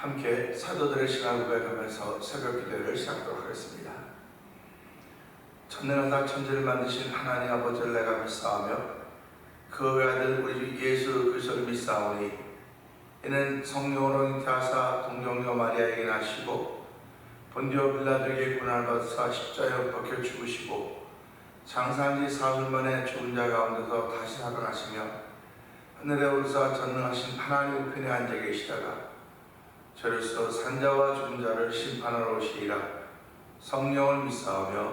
함께 사도들의 신앙 고백하면서 새벽 기도를 시작하도록 하겠습니다. 천능하사 천지를 만드신 하나님 아버지를 내가 믿사오며 그 외아들 우리 예수 그리스도를 믿사오니 이는 성령으로 잉태하사 동정녀 마리아에게 나시고 본디오 빌라도에게 고난을 받으사 십자가에 못 박혀 죽으시고 장사한 지 사흘 만에 죽은 자 가운데서 다시 살아나시며 하늘에 오르사 전능하신 하나님 우편에 앉아 계시다가 저로서 산자와 죽은 자를 심판하러 오시리라. 성령을 믿사오며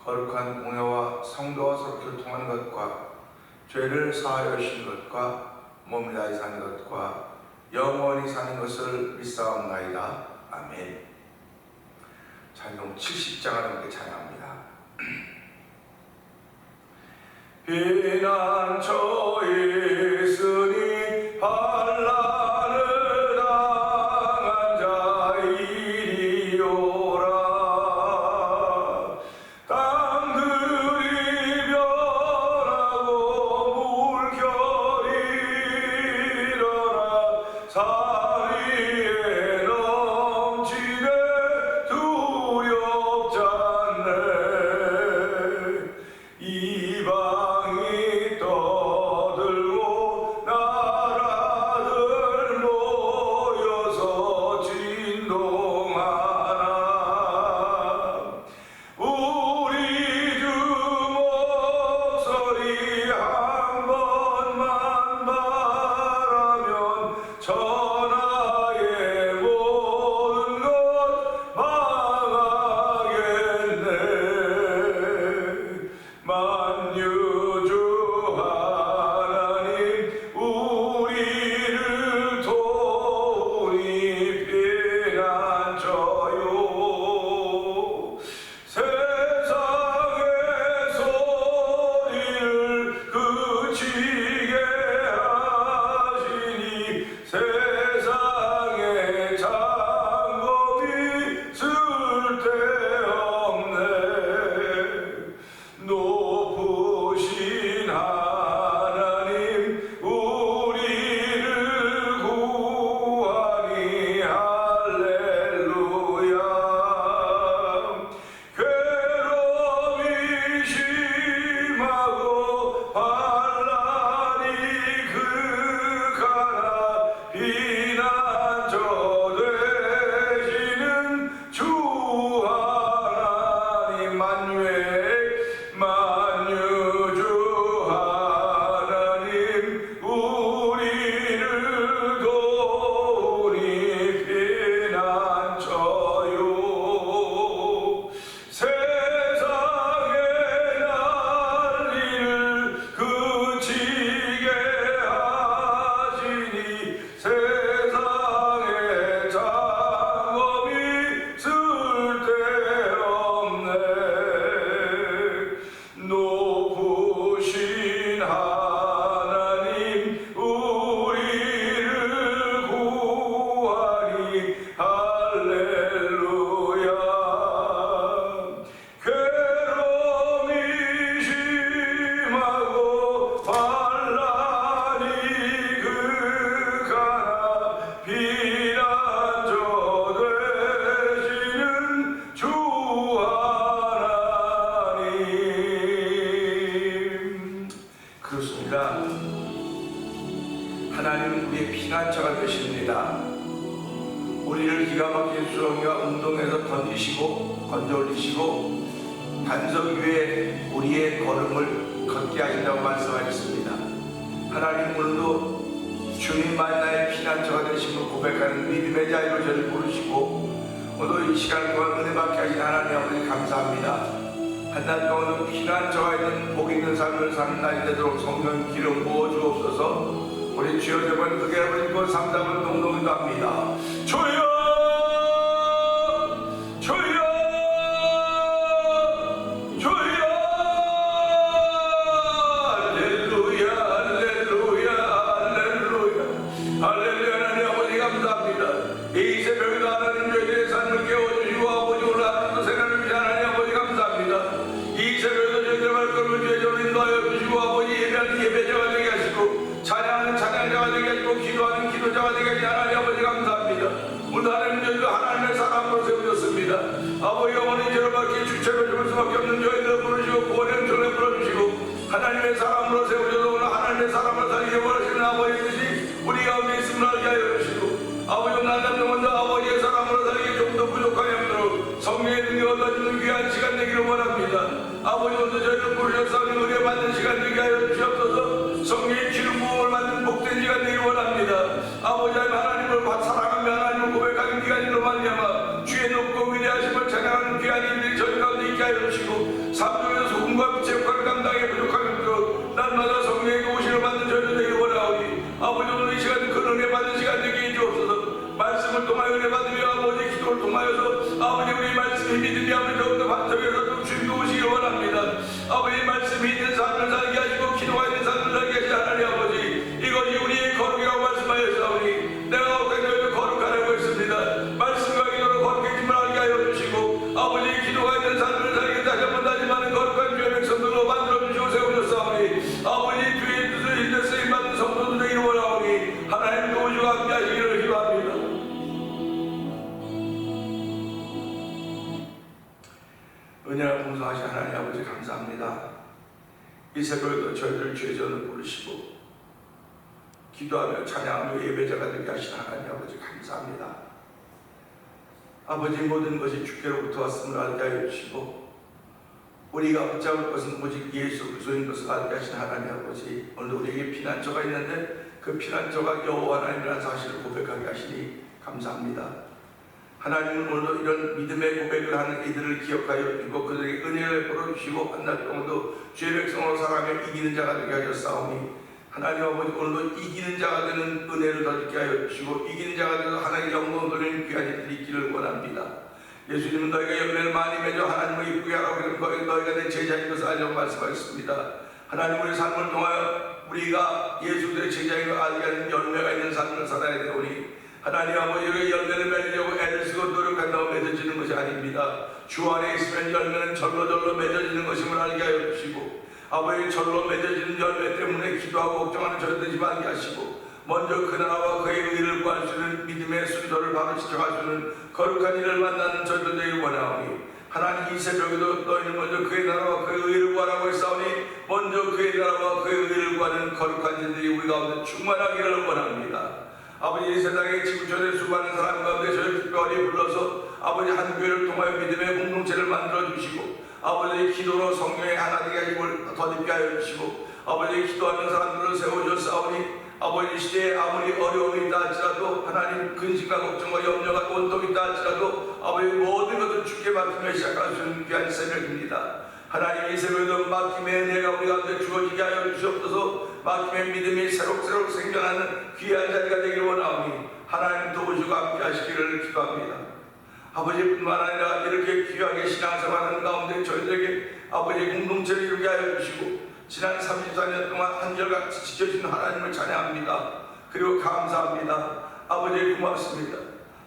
거룩한 공회와 성도와 서로 교통하는 것과 죄를 사하여 주시는 것과 몸이 다히 사는 것과 영원히 사는 것을 믿사옵나이다. 아멘. 찬송 70장을 함께 찬양합니다. 피난처에 있으니 반란을 당한 자 이리오라. 땅들이 변하고 물결이 일어나 산 위에 넘치네 두렵지 않네. 이방이 떠들고 나라들 모여서 진동하나. 우리 주 목소리 한 번만 바라면 천하의 모든 것 망하겠네. 만유주 하나님 우리를 도우니 피난처요. 세상의 소리를 그치게 하시니 세상의 장검이 쓸데없네. 높으신 하나님 우리를 구하니 할렐루야. 괴로움이 심하고 반란이 극하나 피난처 되시는 주 하나님 만유주 하나님 우리를 도우니 피난처요. 세상의 난리를 그치게 하시니 세상의 장검이 쓸데없네. 높으신 하나님 우리를 구하니 할렐루야. 괴로움이 심하고 반란이 극하나 피난처 되시는 주 하나님. 그렇습니다. 하나님은 우리의 피난처가 되십니다. 우리를 기가 막힌 수렁이와 운동에서 건지시고 건져 올리시고 반석 위에 우리의 걸음을 걷게 하신다고 말씀하셨습니다. 하나님 오늘도 주님만 나의 피난처가 되심을 고백하는 믿음의 자유로 저를 부르시고 오늘 이 시간 동안 은혜 받게 하신 하나님 아버지 감사합니다. 한날 동안도 피난처가 있는 복 있는 삶을 사는 날이 되도록 성령 기름 부어 주옵소서. 우리 주여 저번 그게 아버지고 삼삼은 동동이도 합니다. 주여 주여 주여 할렐루야 할렐루야 할렐루야 할렐루야. 하나님 아버지 감사합니다. 이 새벽에도 하나님 저희들의 삶을 깨워주시고 아버지 오늘 아침도 생각을 주신 하나님 아버지 감사합니다. 이 새벽에도 저희들의 말씀을 주여 인도하여 주시고 아버지 예배하는 예배자가 되게 하시고 찬양하는 찬양자가 되게 하시고 기도하는 기도자가 되게 하시니 하나님 아버지 감사합니다. 오늘 하나님 저희도 하나님의 사람으로 세우셨습니다. 아버지 영원히 저렇게 주체로 죽을 수밖에 없는 저희들을 부르시고 구원의 은총을 풀어주시고 하나님의 사람으로 세우셔서 오늘 하나님의 사람으로 살게 원하시는 아버지듯이 우리 가운데 있음을 알게 하여 주시고 아버지 나는 동안도 아버지의 사람으로 살기 좀 더 부족하게 하도록 성령의 능력을 얻어주는 귀한 시간 되기를 원합니다. 아버지 오늘 저희를 부르셨사오니 은혜 받는 시간 되게 하여 주시옵소서. 성령의 기름 부음을 받는 복된 시간 되기를 원합니다. 아버지 하나님을 사랑하며 하나님을 고백하는 기간으로 말미암아 주의 높고 위대하심을 찬양하는 귀한 일들이 저희 가운데 있게 하여 주시고 삶 중에서 소금과 빛의 역할을 감당해 부족하면서 날마다 성령의 도우심을 받는 저희들 되기를 원하오니 아버지 오늘 이 시간 그 은혜 받는 시간 되게 해주옵소서. 말씀을 통하여 은혜 받으며 아버지 기도를 통하여서 아버지 우리 말씀이 믿음이 아버지 더욱더 반짝여서 주님 도우시기를 원합니다. 아버지 말씀이 있는 삶을 살게 하시고 기도가 있는 삶을 살게 하시는 하나님 아버지 이것이 우리의 거룩이라고 말씀하였사오니 내가 어떻게 너희를 거룩하라고 했습니다. 말씀과 기도로 거룩해짐을 알게 하여 주시고 아버지 기도가 있는 삶을 살게 다시 한번 다시 많은 거룩한 주의 백성들로 만들어주시고 세우셨사오니 아버지 주의 뜻을 인내 쓰임받는 성도들 되기를 원하오니 하나님 도우시고 함께 하시기를 기도합니다. 은혜를 풍성하신 하나님 아버지 감사합니다. 이 새벽에도 저희들 죄전을 부르시고 기도하며 찬양하며 예배자가 되게 하신 하나님 아버지 감사합니다. 아버지 모든 것이 주께로부터 왔음을 알게 하여 주시고 우리가 붙잡을 것은 오직 예수 그리스도인 것을 알게 하신 하나님 아버지 오늘 우리에게 피난처가 있는데 그 피난처가 여호와 하나님이라는 사실을 고백하게 하시니 감사합니다. 하나님은 오늘도 이런 믿음의 고백을 하는 이들을 기억하여 주시고 그들에게 은혜를 베풀어주시고 한 달 동안도 주의 백성으로 살아가며 이기는 자가 되게 하셨사오니 하나님 아버지 오늘도 이기는 자가 되는 은혜를 더 있게 하여 주시고 이기는 자가 되어서 하나님의 영광을 돌리는 귀한 일들이 있기를 원합니다. 예수님은 너희가 열매를 많이 맺어 하나님을 이쁘게 하라고 그러면 너희가 내 제자인 것을 알려고 말씀하셨습니다. 하나님 우리 삶을 통하여 우리가 예수의 제자인 걸 알게 하는 열매가 있는 삶을 살아야 되오니 하나님 아버지의 열매를 맺으려고 애를 쓰고 노력한다고 맺어지는 것이 아닙니다. 주 안에 있으면 열매는 절로절로 맺어지는 것임을 알게 하여 주시고 아버지 절로 맺어지는 열매 때문에 기도하고 걱정하는 저희들이 말게 하시고 먼저 그 나라와 그의 의를 구할 수 있는 믿음의 순서를 바로 지켜가주는 거룩한 일을 만나는 저희들 되길 원하오니 하나님 이 새벽에도 너희는 먼저 그의 나라와 그의 의를 구하라고 했사오니 먼저 그의 나라와 그의 의를 구하는 거룩한 일들이 우리 가운데 충만하기를 원합니다. 아버지 이 세상에 지구촌에 수많은 사람 가운데 저희 특별히 불러서 아버지 한 교회를 통하여 믿음의 공동체를 만들어 주시고 아버지 기도로 성령의 하나 되게 하심을 더딥게 하여 주시고 아버지 기도하는 사람들을 세워주셨사오니 아버지 시대에 아무리 어려움이 있다 할지라도 하나님 근심과 걱정과 염려가 온통 있다 할지라도 아버지 모든 것을 주께 맡기며 시작할 수 있는 귀한 새벽입니다. 하나님 이 새벽에도 맡김의 은혜가 우리 가운데 주어지게 하여 주시옵소서. 맡김의 믿음이 새록새록 생겨나는 귀한 자리가 되기를 원하오니 하나님 도우시고 함께 하시기를 기도합니다. 아버지뿐만 아니라 이렇게 귀하게 신앙생활하는 가운데 저희들에게 아버지 공동체를 이루게 하여 주시고 지난 34년 동안 한결같이 지켜주신 하나님을 찬양합니다. 그리고 감사합니다. 아버지 고맙습니다.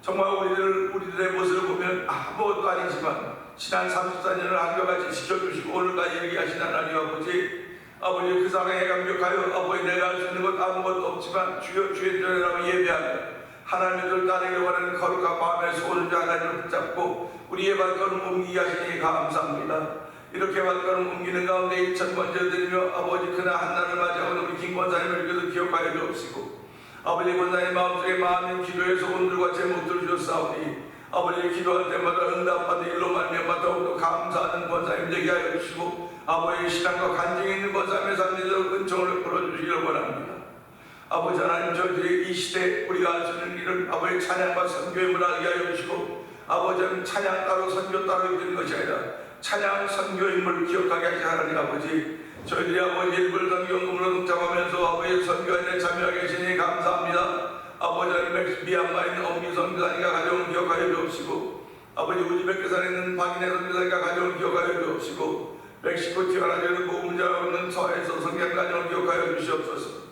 정말 우리들의 모습을 보면 아무것도 아니지만 지난 34년을 한결같이 지켜주시고 오늘까지 이르게 하신 하나님 아버지 그 사랑에 감격하여 아버지 내가 할 수 있는 것 아무것도 없지만 주여 주의 전이라고 예배하며 하나님을 따르기 원하는 거룩한 마음의 소원을 하나님을 붙잡고 우리의 발걸음 옮기게 하시니 감사합니다. 이렇게 발걸음 옮기는 가운데 1,000번째 드리며 아버지 그날 한날을 맞이하고 우리 김 권사님을 그래도 기억하여 주옵시고 아버지 권사님 마음속에 많은 기도의 소원들과 제목들을 주셨사오니 아버지 기도할 때마다 응답받는 일로 말미암아 더욱더 감사하는 권사님 되게 하여 주시고 아버지의 신앙과 간증이 있는 권사님의 삶에서 은총을 풀어주시기를 원합니다. 아버지 하나님 저희들이 이 시대에 우리가 할 수 있는 일은 아버지 찬양과 선교임을 알게 하여 주시고 아버지는 찬양 따로 선교 따로 있는 것이 아니라 찬양 선교임을 기억하게 하시 하나님 아버지 저희들이 아버지 일불 선교금으로 동참하면서 아버지 선교에 참여하게 계시니 감사합니다. 아버지 하나님 미얀마에 있는 엄미 선교사님과 가정을 기억하여 주옵시고 아버지 우즈베키스탄에 있는 박인혜 선교사님과 가정을 기억하여 주옵시고 멕시코 티와나주에 있는 보험자가 있는 서해에서 성경 가정을 기억하여 주시옵소서.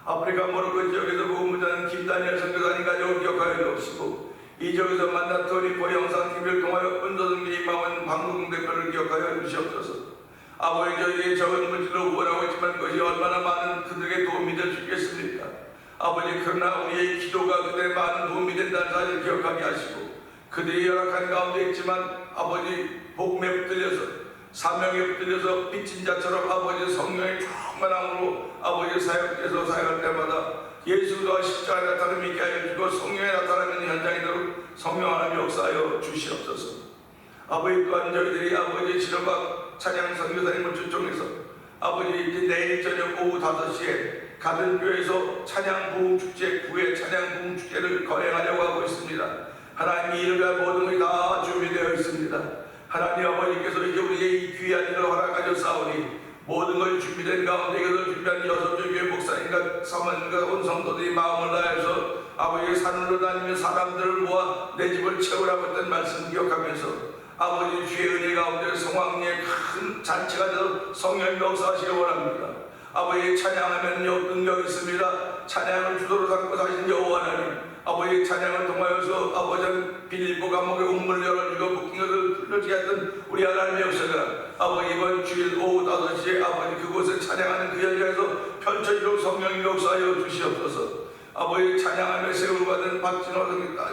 아프리카 모로코 지역에서 보험자는 김다니엘 선교사님 가정을 기억하여 주옵시고 이 지역에서 만난 토니포 영상 TV를 통하여 은도승리 임하는 방송 대표를 기억하여 주시옵소서. 아버지 저희에게 적은 물질로 구원하고 있지만 그것이 얼마나 많은 그들에게 도움이 될 수 있겠습니까? 아버지, 그러나 우리의 기도가 그들의 많은 도움이 된다는 사실을 기억하게 하시고, 그들이 열악한 가운데 있지만 아버지 복음에 붙들려서 사명에 붙들려서 빚진 자처럼 아버지 성령의 충만함으로 아버지 사역에서 사역할 때마다 예수가 십자가에 나타나 믿게 하여 주시고 성령에 나타나는 현장이도록 성령 하나님 역사하여 주시옵소서. 아버지, 또한 저희들이 아버지 지르박 찬양 선교사님을 초청해서 아버지 이제 내일 저녁 오후 5시에 가든 교회에서 찬양 부흥 축제 9회 찬양 부흥 축제를 거행하려고 하고 있습니다. 하나님 이를 위한 모든 것이 다 준비되어 있습니다. 하나님 아버지께서 이제 우리에게 이 귀한 일을 허락하셨사오니 모든 것이 준비된 가운데 이것을 준비한 6조 교회 목사님과 사모님과 온 성도들이 마음을 다해서 아버지의 산으로 다니며 사람들을 모아 내 집을 채우라고 했던 말씀 기억하면서 아버지 주의 은혜 가운데 성황리에 큰 잔치가 되어 성령 역사하시기 원합니다. 아버지, 찬양하면요 능력이 있습니다. 찬양을 주도로 삼고 사신 여호와 하나님, 아버지 찬양을 통하여서 아버지 빌립보 감옥의 운문을 열어주고 묶인 것을 풀려지게 했던 우리 하나님의 역사가 아버지 이번 주일 오후 5시에 아버지 그곳에 찬양하는 그 현장에서 펼쳐지도록 성령이 역사하여 주시옵소서. 아버지, 찬양하며 세움받은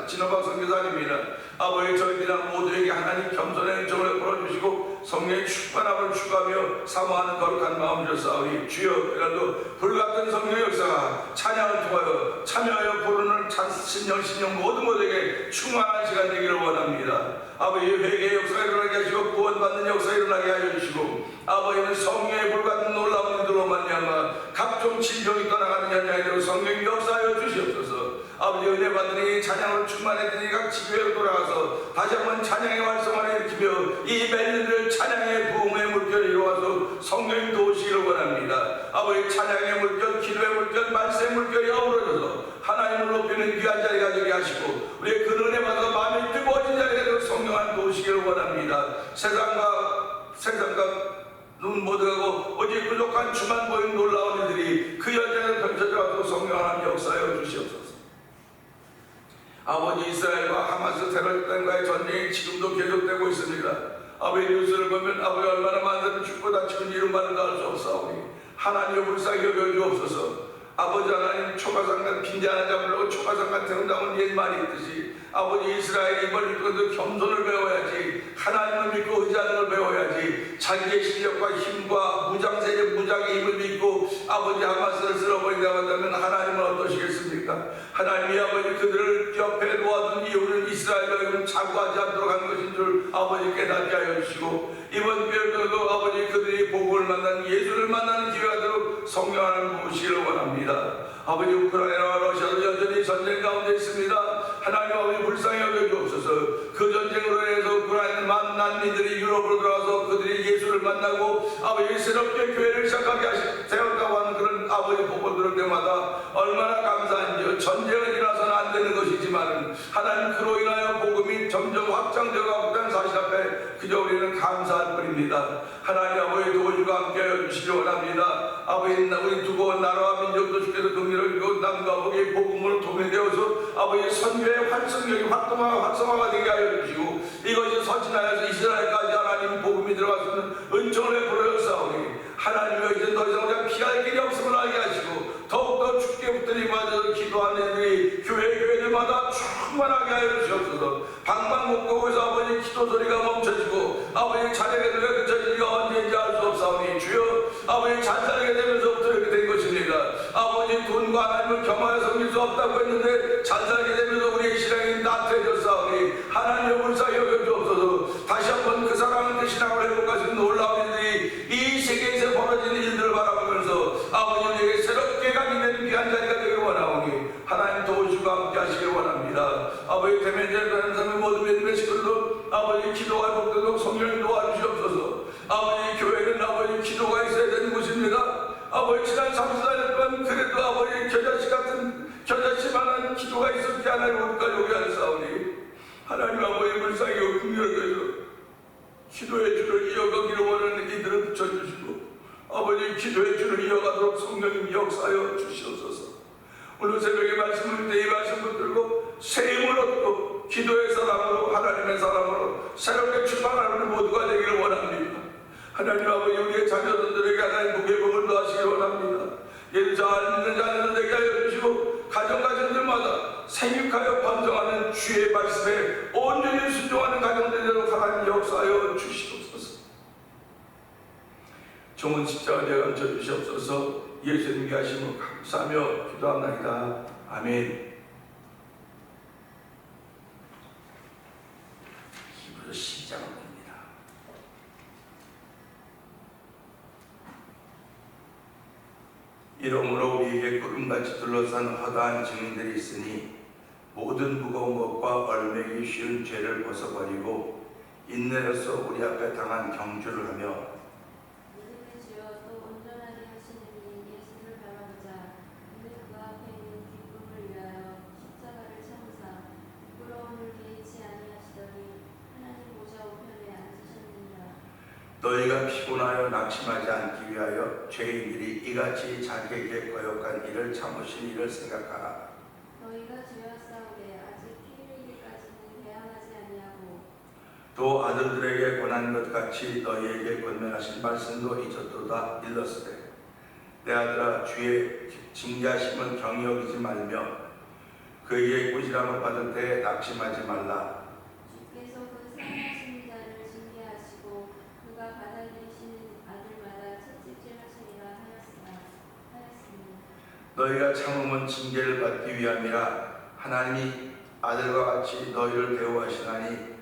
진호박 선교사님이나 아버지 저희들이나 모두에게 하나님 겸손의 은총을 풀어주시고 성령의 충만함을 추구하며 사모하는 거룩한 마음을 주사오니 주여, 그래도 불같은 성령의 역사가 찬양을 통하여 참여하여 부르는 신령 모든 것에게 충만한 시간 되기를 원합니다. 아버지, 회개의 역사가 일어나게 하시고 구원받는 역사가 일어나게 하여 주시고 아버지는 성령의 불같은 놀라운 일들로 말미암아 각종 질병이 떠나가는 현장에 대해 성령의 역사하여 주시옵소서. 아버지, 은혜 받으니 찬양으로 충만해드니 각 지교회로 돌아가서 다시 한번 찬양의 활성화를 일으키며 이 멜리들 찬양의 부흥의 물결을 이루어서 성령님 도우시기를 원합니다. 아버지, 찬양의 물결, 기도의 물결, 말씀의 물결이 어우러져서 하나님을 높이는 귀한 자리가 되게 하시고 우리의 그 은혜 받아서 마음이 뜨거워진 자리가 되어 성령을 도우시기를 원합니다. 세상과 눈 못 들어가고 오직 부족한 주만 보이는 놀라운 일들이 그 현장에 펼쳐져서 성령 하나님 역사하여 주시옵소서. 아버지, 이스라엘과 하마스 테러단과의 전쟁이 지금도 계속되고 있습니다. 아버지, 뉴스를 보면 아버지 얼마나 많은 죽고 다치고 이름만을 다 할 수 없사오니 하나님의 불쌍히 여겨주옵소서. 아버지 하나님, 초가상간 빈자한 자물고 초가상간 태운다면 옛 말이 있듯이 아버지 이스라엘이 이걸 믿고 겸손을 배워야지, 하나님을 믿고 의지하는 걸 배워야지, 자기의 실력과 힘과 무장세력 무장의 힘을 믿고 아버지 하마스를 쓸어버린다고 한다면 하나님은 어떠시겠습니까? 하나님이 아버지 그들을 옆에 놓아둔 이유는 이스라엘과 자구하지 않도록 한 것인 줄 아버지 깨닫게 하여 주시고 이번 기회에도 아버지 그들이 복음을 만나는 예수를 만나는 기회가 되도록 성령 하나님 부으시기를 원합니다. 아버지, 우크라이나와 러시아도 여전히 전쟁 가운데 있습니다. 하나님 아버지 불쌍히 여겨주옵소서. 그 전쟁으로 인해서 우크라이나 많은 난민들이 유럽으로 들어와서 그들이 예수를 만나고 아버지 새롭게 교회를 시작하게 세웠다고 하는 그런 아버지 복을 들을 때마다 얼마나 감사한지요. 전쟁은 일어나서는 안 되는 것이지만 하나님 그로 인하여 복음이 점점 확장되어가고 있다는 사실 앞에 그저 우리는 감사할 뿐입니다. 하나님 아버지 도와주고 함께하여 주시기 원합니다. 아버지, 우리 두고 나라와 민족도 주께서 긍휼을 주고 남과 북의 복음으로 통일되어서 아버지 선교의 활성력이 활성화가 되게 하여 주시고 이것이 선진하여서 이스라엘까지 하나님 복음이 들어가서는 은총을 베풀어주사오니 하나님의 이제 더 이상 우리가 피할 길이 없음을 알게 하시고 더욱더 주께 붙들이 맞아서 기도하는 일이 교회들마다 충만하게 하여 주시옵소서. 방방곡곡에서 아버지 기도 소리가 멈춰지고 아버지 찬양의 소리가 그쳐지기가 언제인지 알 수 없사오니 주여, 아버지 잔잔하게 되면서부터 이렇게 된 것입니다. 아버지, 돈과 하나님을 겸하여 섬길 수 없다고 했는데 잔잔하게 되면서 우리의 신앙이 나태해졌사오니 하나님의 불쌍히 여겨주옵소서. 다시 한번 그 사랑은 그 신앙을 회복하시는 놀라운 일들이 이 세계에서 벌어지는 일들을 바라보면서 아버지 우리에게 새롭게 각인되는 귀한 자리가 되기를 원하오니 하나님 도우시고 함께 하시길 원합니다. 아버지, 대면제를 하는 사람의 모든 믿음의 식구들도 아버지 기도가 복되도록 성령님 도와주시옵소서. 아버지, 교회는 아버지 기도가 있어야 되는 곳입니다. 아버지, 지난 34년 동안 그래도 아버지 겨자씨만한 기도가 있었지 않아요. 우리까지 오게 하사오니 하나님 아버지 불쌍히 긍휼하셔서 기도의 줄을 이어가기를 원하는 이들을 붙여주시고 아버지 기도의 줄을 이어가도록 성령님 역사하여 주시옵소서. 오늘 새벽에 말씀을 때 이 말씀 붙들고 세임을 얻고 기도의 사람으로 하나님의 사람으로 새롭게 출발하는 모두가 되기를 원합니다. 하나님 아버지, 우리의 자녀들에게 하나님 복의 복을 더하시기 원합니다. 예수 잘 믿는 자녀들 되게 하여 주시고 가정들마다 생육하여 번성하는 주의 말씀에 온전히 순종하는 가정들대로 하나님 역사하여 주시옵소서. 종은 십자가 되어 감춰 주시옵소서. 예수님께 하심을 감사하며 기도합나이다. 아멘. 히브리서 12장을 봅니다. 이러므로 우리에게 구름같이 둘러싼 허다한 증인들이 있으니 모든 무거운 것과 얼매기 쉬운 죄를 벗어버리고 인내로서 우리 앞에 당한 경주를 하며 믿음의 주여 또 온전하게 하시는 이 예수를 바라보자. 이는 그 앞에 있는 기쁨을 위하여 십자가를 참으사 부끄러움을 개의치 아니하시더니 하나님 보좌 우편에 앉으셨느니라. 너희가 피곤하여 낙심하지 않기 위하여 죄인들이 이같이 자기에게 거역한 일을 참으신 일을 생각하라. 너희가 죄와 싸우되 아직 피 흘리기까지는 대항하지 아니하고 또 아들들에게 권한 것 같이 너희에게 권면하신 말씀도 잊었도다. 일렀으되 내 아들아 주의 징계하심은 경히 여기지 말며 그에게 꾸지람을 받을 때에 낙심하지 말라. 주께서 그 사랑하시는 자를 징계하시고 그가 받아들이시는 아들마다 채찍질하시리라 하였으니 너희가 참음은 징계를 받기 위함이라. 하나님이 아들과 같이 너희를 대우하시나니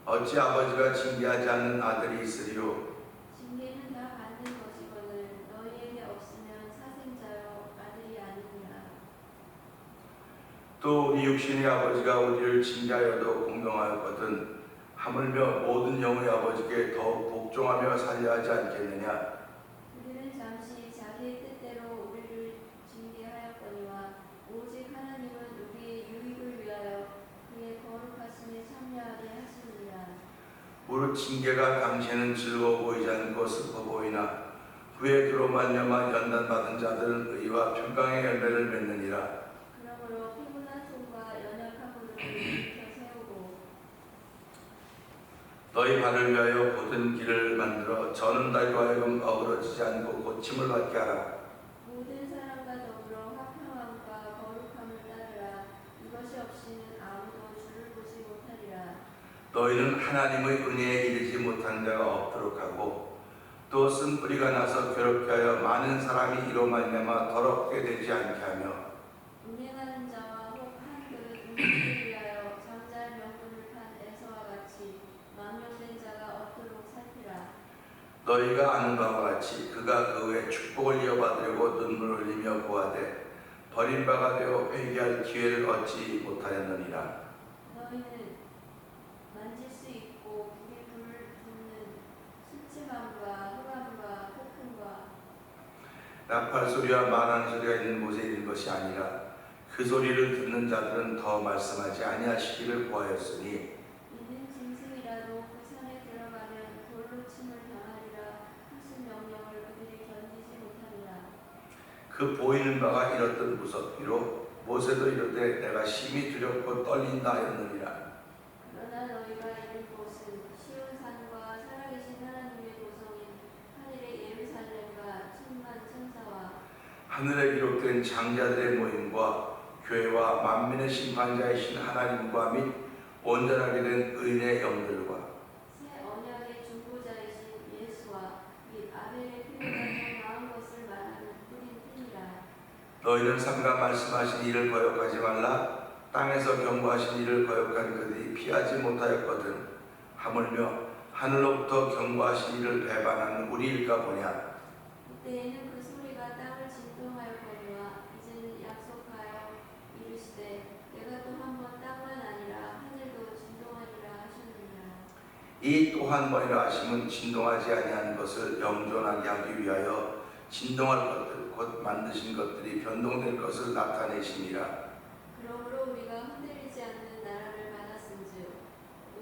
어찌 아버지가 징계하지 않는 아들이 있으리요. 징계는 다 받는 것이거늘 너희에게 없으면 사생자여 아들이 아니니라. 또 우리 육신의 아버지가 우리를 징계하여도 공경하였거든 하물며 모든 영의 아버지께 더욱 복종하며 살려 하지 않겠느냐. 우리는 잠시 자기의 뜻대로 우리를 징계하였거니와 오직 하나님은 우리의 유익을 위하여 그의 거룩하심에 참여하게 하시느니라. 무릇 징계가 당시에는 즐거워 보이지 않고 슬퍼 보이나 후에 그로 말미암아 연단받은 자들은 의와 평강의 열매를 맺느니라. 그러므로 피곤한 손과 연약한 무릎을 일으켜 세우고 너희 발을 위하여 곧은 길을 만들어 저는 달과 하여금 어그러지지 않고 고침을 받게 하라. 모든 사람과 더불어 화평함과 거룩함을 따르라. 이것이 없이는 아무도 주를 보지 못하리라. 너희는 하나님의 은혜에 이르지 못한 자가 없도록 하고 또 쓴 뿌리가 나서 괴롭게 하여 많은 사람이 이로 말미암아 더럽게 되지 않게 하며 운행하는 자와 혹 한 그릇 음식을 위하여 장자의 명분을 판 에서와 같이 망령된 자가 없도록 살피라. 너희가 아는 바와 같이 그가 그 후에 축복을 이어받으려고 눈물을 흘리며 구하되 버림바가 되어 회개할 기회를 얻지 못하였느니라. 너희는 만질 수 있고 불이 붙는 수치함과 흑암과 폭풍과 나팔 소리와 말하는 소리가 있는 곳에 있는 것이 아니라 그 소리를 듣는 자들은 더 말씀하지 아니하시기를 구하였으니 이는 짐승이라도 그 산에 들어가면 돌로 침을 당하리라 하신 명령을 그들이 견디지 못하리라. 그 보이는 바가 이렇듯 무섭기로 모세도 이르되 내가 심히 두렵고 떨린다 하였느니라. 그러나 너희가 이른 곳은 시온산과 살아계신 하나님의 도성인 하늘의 예루살렘과 천만 천사와 하늘에 기록된 장자들의 모임과 교회와 만민의 심판자이신 하나님과 및 온전하게 된 의인의 영들과 새 언약의 중보자이신 예수와 및 아벨의 피보다 더 나은 것을 말하는 뿌린 핀이라. 너희는 삼가 말씀하신 이를 거역하지 말라. 땅에서 경고하신 이를 거역한 그들이 피하지 못하였거든 하물며 하늘로부터 경고하신 이를 배반하는 우리일까 보냐. 그때에는 그 소리가 땅을 진동하였거니와 이제는 약속하여 이르시되 내가 또 한 번 땅만 아니라 하늘도 진동하리라 하셨느니라. 이 또 한 번이라 하심은 진동하지 아니한 것을 영존하게 하기 위하여 진동할 것들 곧 만드신 것들이 변동될 것을 나타내심이라. 그러므로 우리가 흔들리지 않는 나라를 받았은즉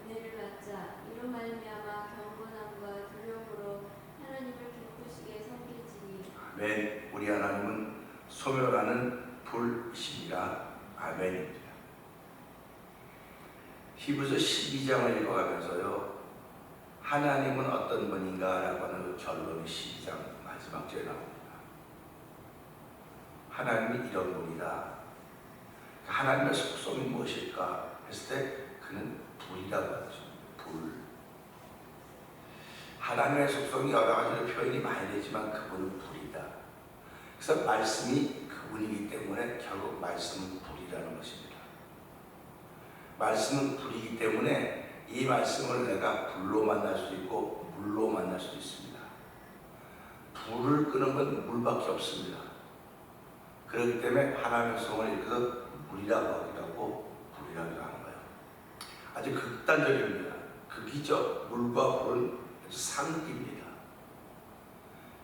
은혜를 받자. 이로 말미암아 경건함과 두려움으로 하나님을 기쁘시게 섬길지니. 아멘. 우리 하나님은 소멸하는 불이십니다. 아멘입니다. 히브리서 12장을 읽어가면서요, 하나님은 어떤 분인가 라고 하는 결론이 12장 마지막 절에 나옵니다. 하나님이 이런 분이다. 하나님의 속성이 무엇일까 했을 때 그는 불이라고 하죠. 불. 하나님의 속성이 여러 가지로 표현이 많이 되지만 그분은 불이다. 그래서 말씀이 그분이기 때문에 결국 말씀은 불이라는 것입니다. 말씀은 불이기 때문에 이 말씀을 내가 불로 만날 수도 있고 물로 만날 수도 있습니다. 불을 끄는 건 물밖에 없습니다. 그렇기 때문에 하나님의 속성을 일컬어서 물이라고 하기도 하고 불이라고 하는 거예요. 아주 극단적입니다. 극이죠. 물과 불은 아주 상극입니다.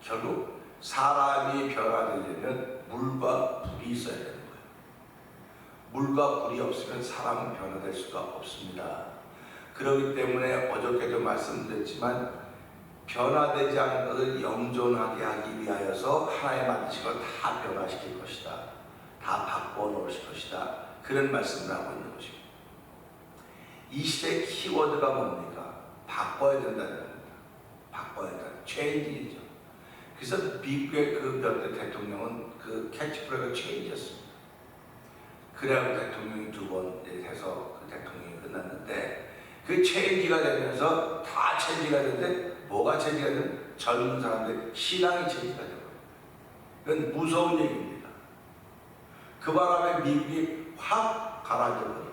결국 사람이 변화되려면 물과 불이 있어야 되는 거예요. 물과 불이 없으면 사람은 변화될 수가 없습니다. 그렇기 때문에 어저께도 말씀드렸지만 변화되지 않은 것을 영존하게 하기 위하여서 하나님 만드신 걸 다 변화시킬 것이다. 다 바꿔 놓으실 것이다. 그런 말씀을 하고 있는 것입니다. 이 시대의 키워드가 뭡니까? 바꿔야 된다는 겁니다. 바꿔야 된다. 체인지죠. 그래서 미국의 그 몇 대 대통령은 그 캐치프레이즈가 체인지였습니다. 그래야 대통령이 두 번 해서 그 대통령이 끝났는데 그 체인지가 되면서 다 체인지가 되는데 뭐가 체인지가 되면 젊은 사람들 신앙이 체인지가 되고 이건 무서운 얘기입니다. 그 바람에 미국이 확 가라앉아 버린 거예요.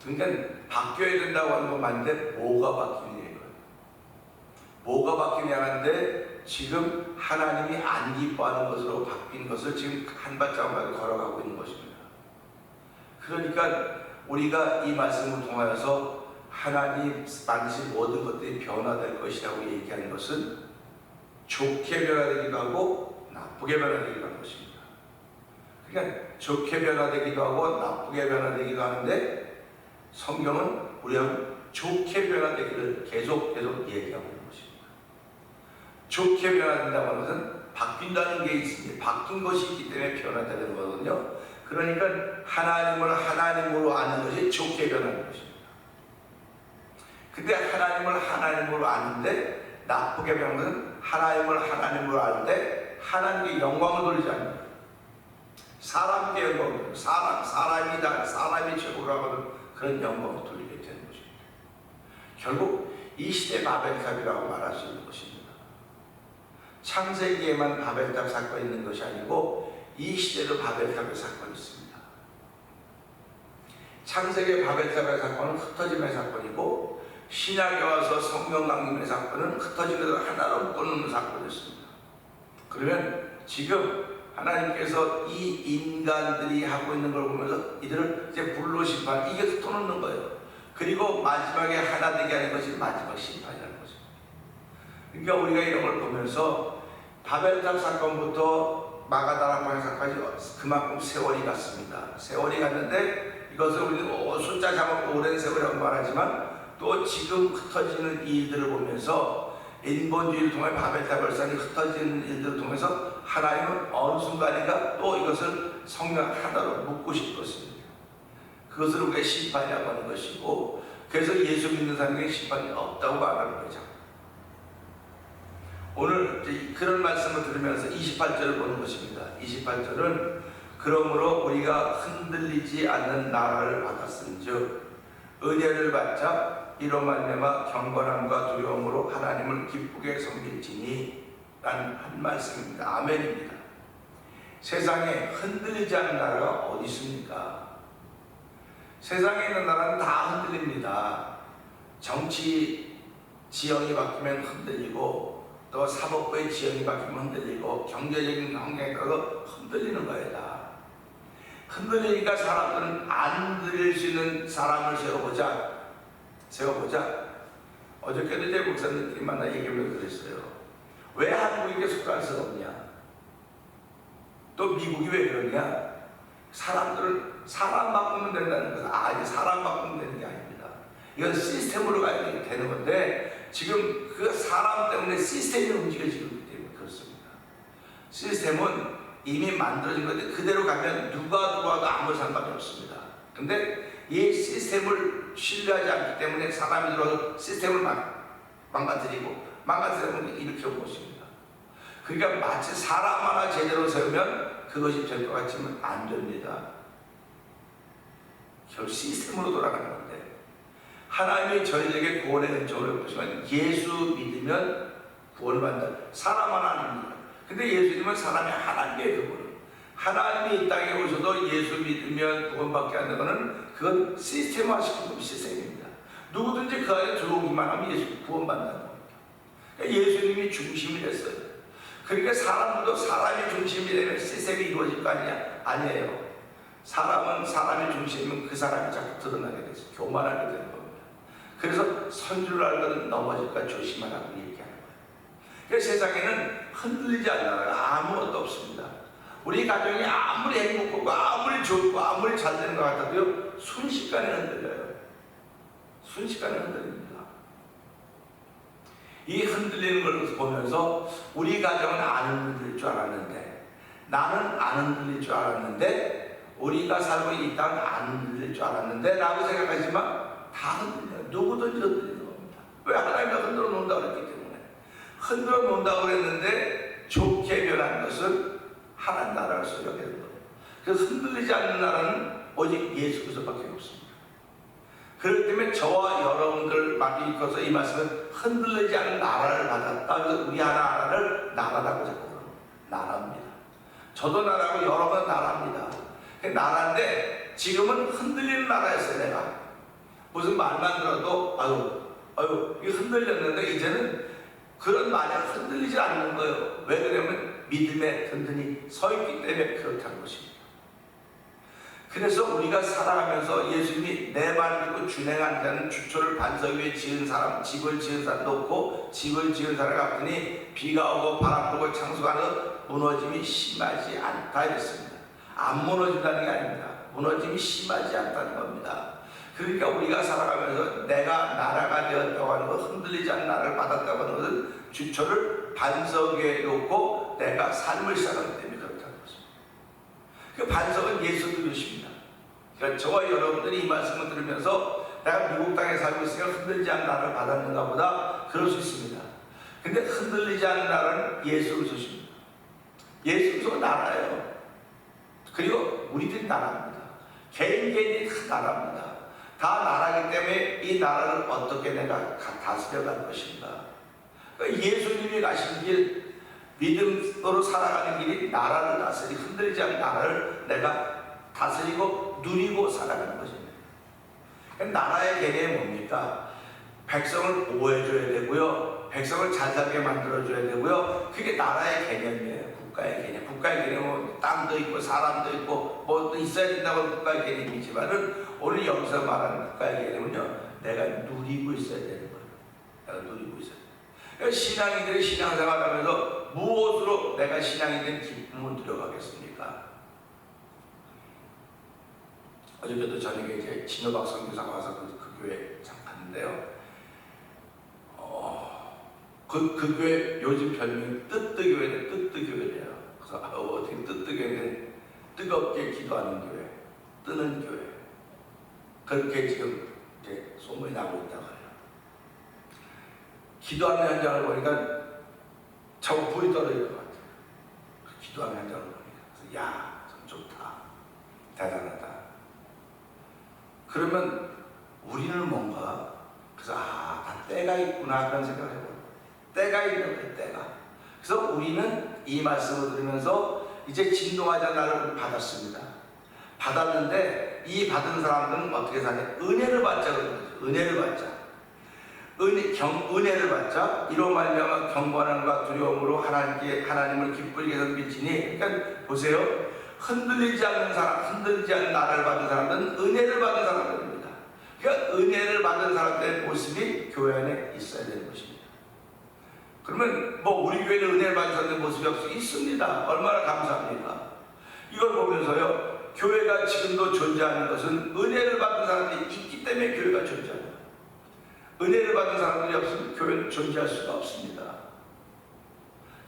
그러니까 바뀌어야 된다고 하는 건 맞는데 뭐가 바뀌느냐 이거예요. 뭐가 바뀌냐는데 지금 하나님이 안 기뻐하는 것으로 바뀐 것을 지금 한 발짝만 걸어가고 있는 것입니다. 그러니까 우리가 이 말씀을 통하여서 하나님 만드신 모든 것들이 변화될 것이라고 얘기하는 것은 좋게 변화되기도 하고 나쁘게 변화되기도 하는 것입니다. 그러니까 좋게 변화되기도 하고 나쁘게 변화되기도 하는데 성경은 우리하고 좋게 변화되기를 계속 얘기하고 있는 것입니다. 좋게 변화된다고 하는 것은 바뀐다는 게 있습니다. 바뀐 것이 있기 때문에 변화되는 거거든요. 그러니까 하나님을 하나님으로 아는 것이 좋게 변하는 것입니다. 근데 하나님을 하나님으로 아는데 나쁘게 변하는 것은 하나님을 하나님으로 아는데 하나님께 영광을 돌리지 않는 거예요. 사람께 영광을, 사람이 최고라고 하는 그런 영광을 돌리게 되는 것입니다. 결국 이 시대 바벨탑이라고 말할 수 있는 것입니다. 창세기에만 바벨탑 사건이 있는 것이 아니고 이 시대도 바벨탑의 사건이 있습니다. 창세기 바벨탑의 사건은 흩어짐의 사건이고 신약에 와서 성경 강림의 사건은 흩어짐에서 하나로 묶어놓는 사건이었습니다. 그러면 지금 하나님께서 이 인간들이 하고 있는 걸 보면서 이들을 이제 불로 심판, 이게 흩어놓는 거예요. 그리고 마지막에 하나 되게 하는 것이 마지막 심판이라는 거죠. 그러니까 우리가 이런 걸 보면서 바벨탑 사건부터 마가다락방 사건까지 그만큼 세월이 갔습니다. 세월이 갔는데 이것을 우리는 숫자 잡고 오랜 세월이라고 말하지만 또 지금 흩어지는 일들을 보면서 인본주의를 통해 바벨탑을 쌓니 흩어지는 일들을 통해서 하나님은 어느 순간인가 또 이것을 성령 하나로 묶으실 것입니다. 그것을 우리가 심판이라고 하는 것이고 그래서 예수 믿는 사람에게 심판이 없다고 말하는 거죠. 오늘 그런 말씀을 들으면서 28절을 보는 것입니다. 28절은 그러므로 우리가 흔들리지 않는 나라를 받았은즉 은혜를 받자 이로 말미암아 경건함과 두려움으로 하나님을 기쁘게 섬길지니 라는 한 말씀입니다. 아멘입니다. 세상에 흔들리지 않는 나라가 어디 있습니까? 세상에 있는 나라는 다 흔들립니다. 정치 지형이 바뀌면 흔들리고 또 사법부의 지형이 바뀌면 흔들리고 경제적인 환경에 따라서 흔들리는 거예요. 다. 흔들리니까 사람들은 안 흔들릴 수 있는 사람을 세워보자. 어저께도 제 목사님들이 만나 얘기를 그랬어요. 왜 한국이 이렇게 소란스럽냐? 또 미국이 왜 그러냐? 사람들을 사람 바꾸면 된다는 것은 아니 사람 바꾸면 되는 게 아닙니다. 이건 시스템으로 가야 되는 건데 지금 그 사람 때문에 시스템이 움직여지기 때문에 그렇습니다. 시스템은 이미 만들어진 건데 그대로 가면 누가 들어와도 아무 상관이 없습니다. 근데 이 시스템을 신뢰하지 않기 때문에 사람이 들어와서 시스템을 망가뜨리면 이렇게 온 것입니다. 그러니까 마치 사람 하나 제대로 세우면 그것이 될 것 같지만 안 됩니다. 결국 시스템으로 돌아가는 건데, 하나님이 저희에게 구원의 은총을 베푸시면 예수 믿으면 구원을 받는다. 사람 하나님입니다. 근데 예수 믿으면 사람이 하나님의 그분. 하나님이 이 땅에 오셔도 예수 믿으면 구원받게 하는 것은 그건 시스템화시킨 시스템입니다. 누구든지 그 안에 들어오기만 하면 예수 구원받는다는 겁니다. 그러니까 예수님이 중심이 됐어요. 그러니까 사람들도 사람이 중심이 되면 시스템이 이루어질 거 아니에요. 사람은 사람이 중심이면 그 사람이 자꾸 드러나게 돼서 교만하게 되는 겁니다. 그래서 선줄 알거든 넘어질까 조심하라고 얘기하는 거예요. 그래서 세상에는 흔들리지 않는 나라가 아무것도 없습니다. 우리 가정이 아무리 행복하고 아무리 좋고 아무리 잘 되는 것 같아도요, 순식간에 흔들려요. 순식간에 흔들립니다. 이 흔들리는 걸 보면서 우리 가정은 안 흔들릴 줄 알았는데, 나는 안 흔들릴 줄 알았는데, 우리가 살고 있는 이 땅은 안 흔들릴 줄 알았는데 라고 생각하지만 다 흔들려요. 누구든지 흔들리는 겁니다. 왜? 하나님이 흔들어 놓는다고 그랬기 때문에. 흔들어 놓는다고 그랬는데 좋게 변한 것은 하나님 나라를 소유하게 된 거예요. 그래서 흔들리지 않는 나라는 오직 예수 그리스도밖에 없습니다. 그렇기 때문에 저와 여러분들 일컬어서 이 말씀은 흔들리지 않는 나라를 받았다. 그래서 우리 나라를 나라라고 자꾸 그러는 나라입니다. 저도 나라고 여러분은 나라입니다. 나라인데 지금은 흔들리는 나라였어요. 내가 무슨 말만 들어도 아유 이게 흔들렸는데 이제는 그런 말에 흔들리지 않는 거예요. 왜 그러냐면 믿음에 든든히 서 있기 때문에 그렇다는 것입니다. 그래서 우리가 살아가면서 예수님이 내 말 믿고 준행한 자는 주초를 반석 위에 지은 사람, 집을 지은 사람도 없고 집을 지은 사람 같으니 비가 오고 바람 불고 창수가 무너짐이 심하지 않다 이랬습니다. 안 무너진다는 게 아닙니다. 무너짐이 심하지 않다는 겁니다. 그러니까 우리가 살아가면서 내가 나라가 되었다고 하는 것, 흔들리지 않는 나라를 받았다고 하는 것은 주초를 반석 위에 놓고 내가 삶을 살아가기 때문에 그렇다는 것입니다. 그 반석은 예수 그리스도입니다. 그러니까 저와 여러분들이 이 말씀을 들으면서 내가 미국 땅에 살고 있으니까 흔들리지 않는 나라를 받았는가 보다 그럴 수 있습니다. 근데 흔들리지 않는 나라는 예수 그리스도입니다. 예수 그리스도가 나라예요. 그리고 우리들이 나라입니다. 개인이 다 나라입니다. 다 나라이기 때문에 이 나라를 어떻게 내가 다스려갈 것인가. 그러니까 예수님이 가신 길, 믿음으로 살아가는 길이 나라를 다스리고 흔들리지 않는 나라를 내가 다스리고 누리고 살아가는 것입니다. 그러니까 나라의 개념이 뭡니까? 백성을 보호해줘야 되고요. 백성을 잘 살게 만들어줘야 되고요. 그게 나라의 개념이에요. 국가의 개념. 국가의 개념은 땅도 있고 사람도 있고 뭐 있어야 된다고 국가의 개념이지만은 오늘 여기서 말하는 국가의 개념은요, 내가 누리고 있어야 되는 거예요. 내가 누리고 있어야 돼요. 그러니까 신앙인들이 신앙생활하면서 무엇으로 내가 신앙인된 기쁨을 누려가겠습니까? 어저께도 저녁에 이제 진호박 선교사가 와서 그 교회 잠깐 갔는데요. 그 교회 요즘 별명이 뜨뜨교회래. 뜨뜨교회래요. 그래서 어떻게 뜨뜨교회는 뜨겁게 기도하는 교회, 뜨는 교회. 그렇게 지금 이제 소문이 나고 있다고 해요. 기도하는 현장을 보니까 저거 불이 떨어질 것 같아요. 기도하는 현장을 보니까. 그래서 야, 참 좋다. 대단하다. 그러면 우리는 뭔가, 그래서 다 때가 있구나 그런 생각을 해봐요. 때가 있는 거예요, 때가. 그래서 우리는 이 말씀을 들으면서 이제 진노하자 나를 받았습니다. 받았는데 이 받은 사람들은 어떻게 사냐? 은혜를 받자 그러는 거죠. 은혜를 받자. 은혜를 받자. 이로 말미암아 경건함과 두려움으로 하나님을 기쁘게 해서 미치니. 그러니까 보세요. 흔들리지 않는 사람, 흔들리지 않는 나라를 받은 사람들은 은혜를 받은 사람들입니다. 그러니까 은혜를 받은 사람들의 모습이 교회 안에 있어야 되는 것입니다. 그러면 뭐 우리 교회는 은혜를 받은 사람들의 모습이 없어 있습니다. 얼마나 감사합니까? 이걸 보면서요, 교회가 지금도 존재하는 것은 은혜를 받은 사람들이 있기 때문에 교회가 존재합니다. 은혜를 받은 사람들이 없으면 교회는 존재할 수가 없습니다.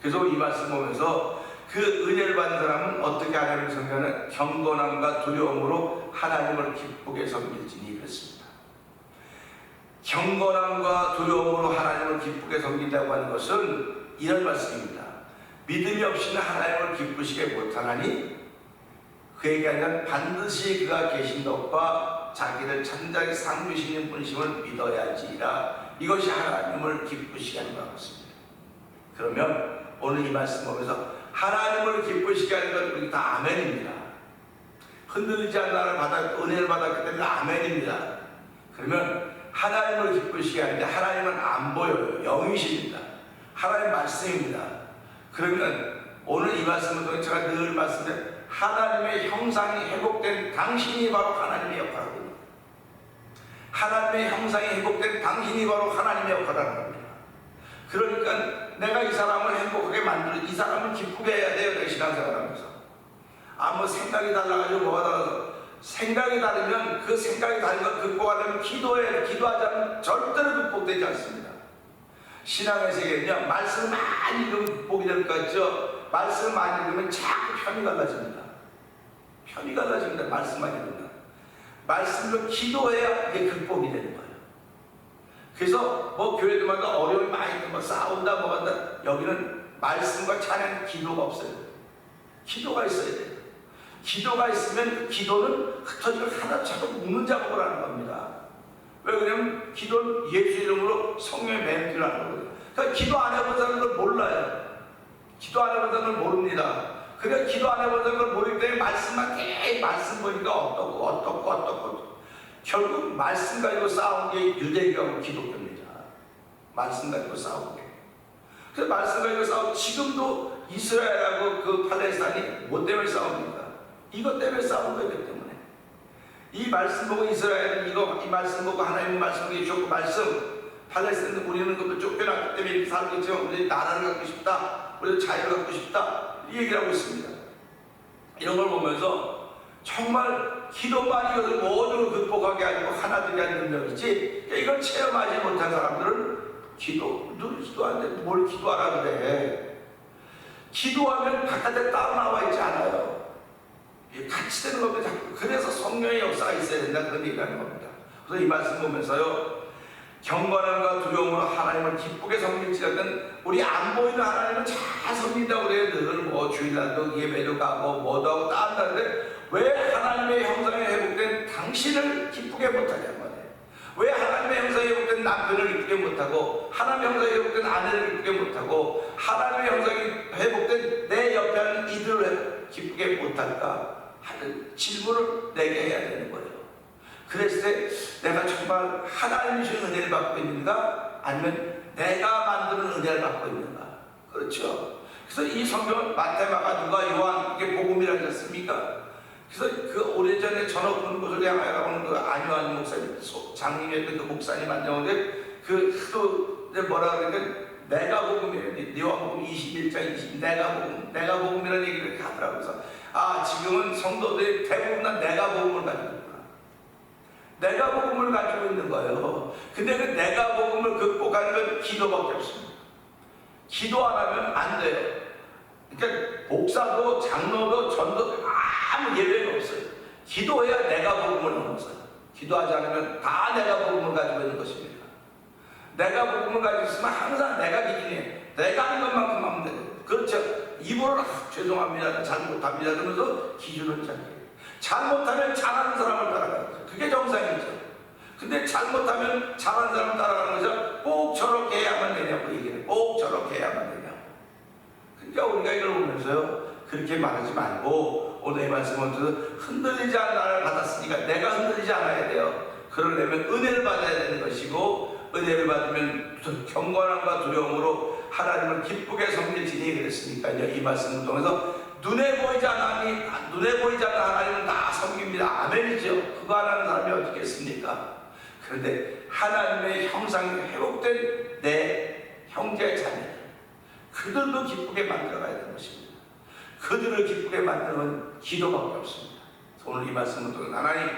그래서 이 말씀 보면서 그 은혜를 받은 사람은 어떻게 하냐면 성경은 경건함과 두려움으로 하나님을 기쁘게 섬길지니 그랬습니다. 경건함과 두려움으로 하나님을 기쁘게 섬긴다고 하는 것은 이런 말씀입니다. 믿음이 없이는 하나님을 기쁘시게 못하나니 그에게는 반드시 그가 계신 것과 자기를 천장에 상주시는 분이심을 믿어야지라. 이것이 하나님을 기쁘시게 하는 것 같습니다. 그러면 오늘 이 말씀 보면서 하나님을 기쁘시게 하는 것 우리 다 아멘입니다. 흔들리지 않는 나를 은혜를 받았기 때문에 아멘입니다. 그러면 하나님을 기쁘시게 하는데 하나님은 안 보여요. 영이십니다. 하나님 말씀입니다. 그러면 오늘 이 말씀을 통해 제가 늘 말씀드린 하나님의 형상이 회복된 당신이 바로 하나님의 역할입니다. 하나님의 형상이 회복된 당신이 바로 하나님의 역할이라는 겁니다. 그러니까 내가 이 사람을 행복하게 만들어 이 사람을 기쁘게 해야 돼요. 내 신앙생활하면서 아무 생각이 달라가지고 뭐가 달라서 생각이 다르면 그 생각이 다른 걸 극복하려면 기도하지 않으면 절대로 극복되지 않습니다. 신앙의 세계는요, 말씀을 많이 읽으면 극복이 될 것 같죠. 말씀을 많이 읽으면 자꾸 편이 갈라집니다. 편이 갈라집니다. 말씀만 읽으면. 말씀으로 기도해야 이게 극복이 되는 거예요. 그래서 뭐 교회들마다 어려움이 많이 있고 뭐 싸운다 뭐 한다. 여기는 말씀과 찬양 기도가 없어요. 기도가 있어야 돼요. 기도가 있으면 기도는 흩어지고 하나 자꾸 묶는 작업을 하는 겁니다. 왜 그러냐면 기도는 예수 이름으로 성령의 맹기를 하는 거예요. 그러니까 기도 안 해본 사람들 몰라요. 기도 안 해본 사람들 모릅니다. 그래 기도 안 해본 사람들 모르기 때문에 말씀만 계속 말씀 보니까 어떻고 결국 말씀 가지고 싸운 게 유대교하고 기독교입니다. 말씀 가지고 싸운 게. 그래서 말씀 가지고 싸우고 지금도 이스라엘하고 그 팔레스타인이 뭐 때문에 싸웁니까? 이것 때문에 싸운 거기 때문에. 이 말씀 보고 이스라엘은 이 말씀 보고 하나님의 말씀을 주셨고 말씀 팔레스타인은 우리는 그것도 쫓겨났기 때문에 이렇게 살고 있지만 우리 나라를 갖고 싶다, 우리 자유를 갖고 싶다 이 얘기를 하고 있습니다. 이런 걸 보면서 정말 기도만 이것을 모두를 극복하게 하고 하나 되게 하는 능력이지 이걸 체험하지 못한 사람들은 늘 기도하는데 뭘 기도하라 그래. 기도하면 바깥에 따로 나와 있지 않아요. 같이 되는 겁니다. 그래서 성령의 역사가 있어야 된다 그런 얘기하는 겁니다. 그래서 이 말씀 보면서요, 경건함과 두려움으로 하나님을 기쁘게 섬길지라든 우리 안 보이는 하나님은 잘 섬긴다고 그래요. 늘 뭐 주일날도 예배도 가고 뭐도 하고 다 한다는데 왜 하나님의 형상에 회복된 당신을 기쁘게 못하냐는 거예요. 왜 하나님의 형상에 회복된 남편을 기쁘게 못하고 하나님의 형상에 회복된 아내를 기쁘게 못하고 하나님의 형상에 회복된 내 옆에 하는 이들을 기쁘게 못할까 하는 질문을 내게 해야 되는 거예요. 그랬을 때 내가 정말 하나님이 주신 은혜를 받고 있는가 아니면 내가 만드는 은혜를 받고 있는가. 그렇죠. 그래서 이 성경은 마태, 마가, 누가, 요한 이게 복음이라지 않습니까? 그래서 그 오래전에 전업 본 곳을 향하여 가는 그 안요한 목사님, 장님이었던 그 목사님한테 오는데 그 하도 뭐라 그러니까 내가 복음이에요. 요한복음 21장 20 내가 복음이라는 얘기를 이렇게 하더라고요. 그래서 아 지금은 성도들이 대부분 다 내가 복음을 가지고 있구나. 내가 복음을 가지고 있는 거예요. 근데 그 내가 복음을 극복하는 건 기도밖에 없습니다. 기도 안 하면 안 돼요. 그러니까 목사도 장로도 전도도 아무 예외가 없어요. 기도해야 내가 복음을 넘어서요. 기도하지 않으면 다 내가 복음을 가지고 있는 것입니다. 내가 복음을 가지고 있으면 항상 내가 기준이에요. 내가 하는 것만큼 하면 돼요. 그렇죠. 입으로는 죄송합니다, 잘못합니다 그러면서 기준을 잡아요. 잘못하면 잘하는 사람을 따라가는 거죠. 그게 정상이죠. 근데 잘못하면 잘하는 사람을 따라가는 거죠. 꼭 저렇게 해야만 되냐고 얘기해요. 꼭 저렇게 해야만 되냐고. 그러니까 우리가 이걸 보면서요, 그렇게 말하지 말고 오늘 이 말씀은 흔들리지 않은 나를 받았으니까 내가 흔들리지 않아야 돼요. 그러려면 은혜를 받아야 되는 것이고 은혜를 받으면 경건함과 두려움으로 하나님을 기쁘게 섬길지니 그랬으니까요. 이 말씀을 통해서 눈에 보이지 않는 하나님은 다 섬깁니다. 아멘이죠. 그거 안 하는 사람이 어떻게 있습니까? 그런데 하나님의 형상이 회복된 내 형제 자매들, 그들도 기쁘게 만들어가야 되는 것입니다. 그들을 기쁘게 만드는 기도밖에 없습니다. 오늘 이 말씀을 통해 하나님,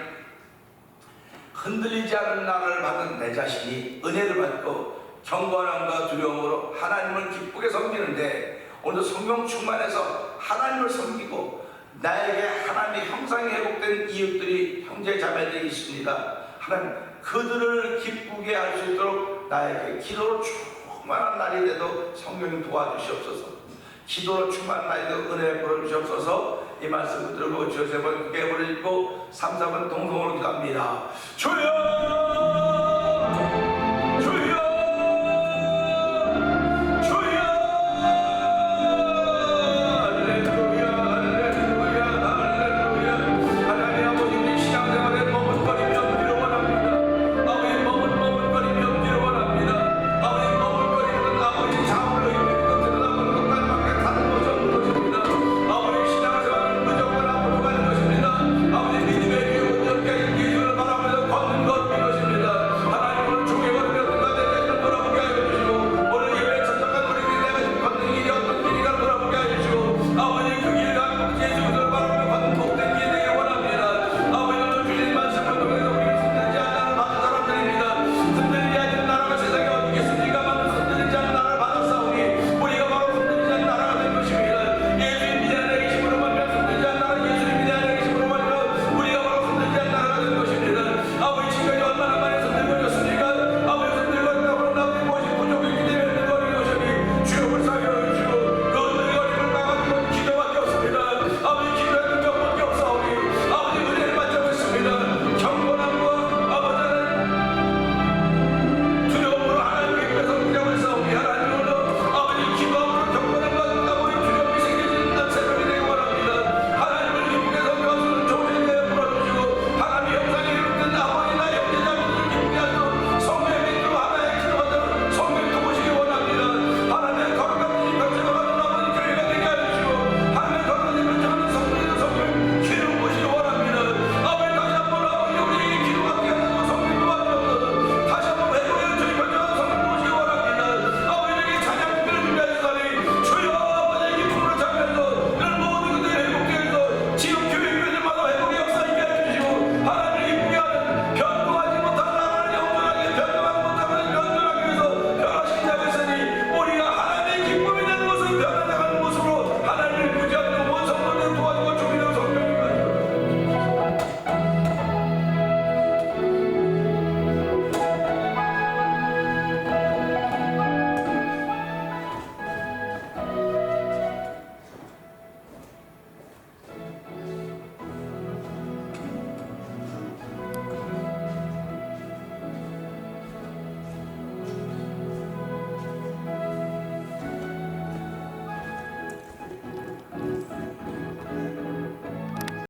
흔들리지 않는 나라를 받은 내 자신이 은혜를 받고 경건함과 두려움으로 하나님을 기쁘게 섬기는데 오늘 성령 충만해서 하나님을 섬기고 나에게 하나님의 형상이 회복된 이웃들이 형제 자매들이 있습니다. 하나님 그들을 기쁘게 할 수 있도록 나에게 기도로 충만한 날이 돼도 성령님 도와주시옵소서. 기도로 충만한 날이 돼도 은혜 부어주시옵소서. 이 말씀을 들고 주여 세 번 크게 부르시고 3, 4번 동성으로 기도합니다. 주여